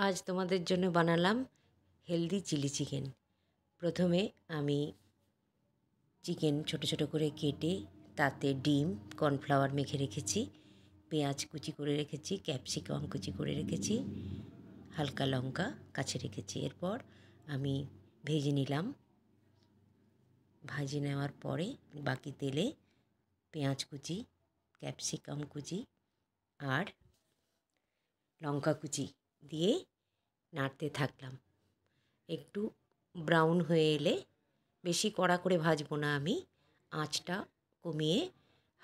আজ তোমাদের জন্য বানালাম হেলদি চিলি চিকেন। প্রথমে আমি চিকেন ছোট ছোট করে কেটে তাতে ডিম কর্নফ্লাওয়ার মেখে রেখেছি, পেঁয়াজ কুচি করে রেখেছি, ক্যাপসিকাম কুচি করে রেখেছি, হালকা লঙ্কা কাছে রেখেছি। এরপর আমি ভেজে নিলাম। ভাজি নেওয়ার পরে বাকি তেলে পেঁয়াজ কুচি, ক্যাপসিকাম কুচি আর লঙ্কা কুচি দিয়ে নাড়তে থাকলাম। একটু ব্রাউন হয়ে এলে, বেশি কড়া করে ভাজবো না আমি, আঁচটা কমিয়ে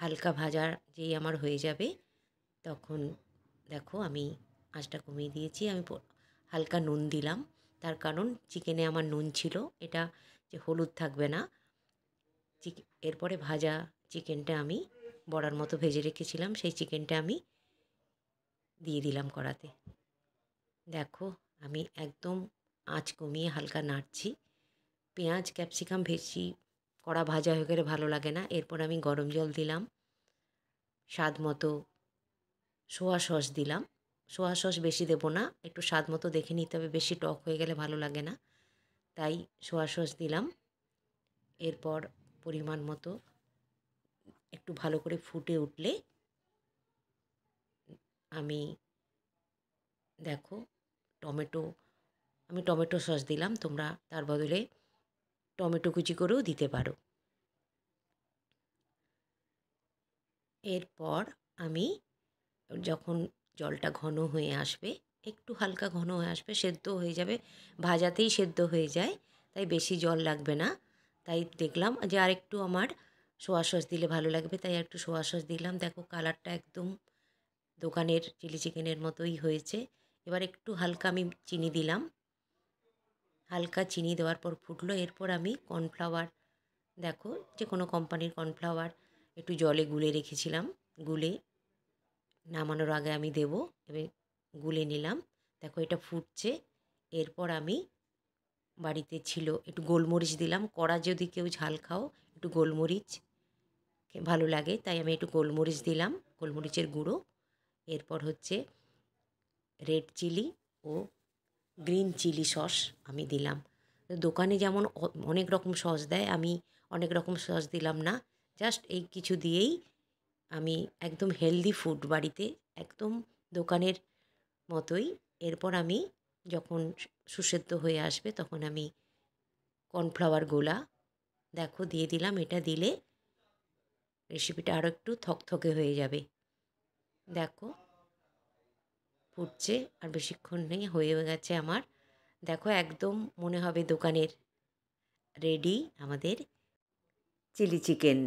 হালকা ভাজা যেই আমার হয়ে যাবে তখন দেখো আমি আঁচটা কমিয়ে দিয়েছি। আমি হালকা নুন দিলাম, তার কারণ চিকেনে আমার নুন ছিল, এটা যে হলুদ থাকবে না। এরপরে ভাজা চিকেনটা আমি বড়ার মতো ভেজে রেখেছিলাম, সেই চিকেনটা আমি দিয়ে দিলাম কড়াতে। দেখো আমি একদম আঁচ কমিয়ে হালকা নাড়ছি। পেঁয়াজ ক্যাপসিকাম বেশি কড়া ভাজা হয়ে গেলে ভালো লাগে না। এরপর আমি গরম জল দিলাম, স্বাদ মতো সোয়া সস দিলাম। সোয়া সস বেশি দেবো না, একটু স্বাদ মতো দেখে নিতে হবে, বেশি টক হয়ে গেলে ভালো লাগে না, তাই সোয়া সস দিলাম। এরপর পরিমাণ মতো একটু ভালো করে ফুটে উঠলে আমি দেখো আমি টমেটো সস দিলাম, তোমরা তার বদলে টমেটো কুচি করেও দিতে পারো। এরপর আমি যখন জলটা ঘন হয়ে আসবে, একটু হালকা ঘন হয়ে আসবে, সেদ্ধ হয়ে যাবে, ভাজাতেই সেদ্ধ হয়ে যায়, তাই বেশি জল লাগবে না। তাই দেখলাম যে আর একটু আমার সোয়া সস দিলে ভালো লাগবে, তাই একটু সোয়া সস দিলাম। দেখো কালারটা একদম দোকানের চিলি চিকেনের মতোই হয়েছে। এবার একটু হালকা আমি চিনি দিলাম, হালকা চিনি দেওয়ার পর ফুটলো। এরপর আমি কর্নফ্লাওয়ার, দেখো যে কোনো কোম্পানির কর্নফ্লাওয়ার একটু জলে গুলে রেখেছিলাম, গুলে নামানোর আগে আমি দেবো, এবার গুলে নিলাম। দেখো এটা ফুটছে। এরপর আমি বাড়িতে ছিল একটু গোলমরিচ দিলাম, কড়া যদি কেউ ঝাল খাও একটু গোলমরিচ ভালো লাগে, তাই আমি একটু গোলমরিচ দিলাম, গোলমরিচের গুঁড়ো। এরপর হচ্ছে রেড চিলি ও গ্রিন চিলি সস আমি দিলাম। দোকানে যেমন অনেক রকম সস দেয়, আমি অনেক রকম সস দিলাম না, জাস্ট এই কিছু দিয়েই আমি একদম হেলদি ফুড বাড়িতে একদম দোকানের মতোই। এরপর আমি যখন সুসেদ্ধ হয়ে আসবে তখন আমি কর্নফ্লাওয়ার গোলা দেখো দিয়ে দিলাম। এটা দিলে রেসিপিটা আরও একটু থকথকে হয়ে যাবে। দেখো ফুটছে, আর বেশিক্ষণ নেই, হয়ে গেছে আমার। দেখো একদম মনে হবে দোকানের। রেডি আমাদের চিলি চিকেন।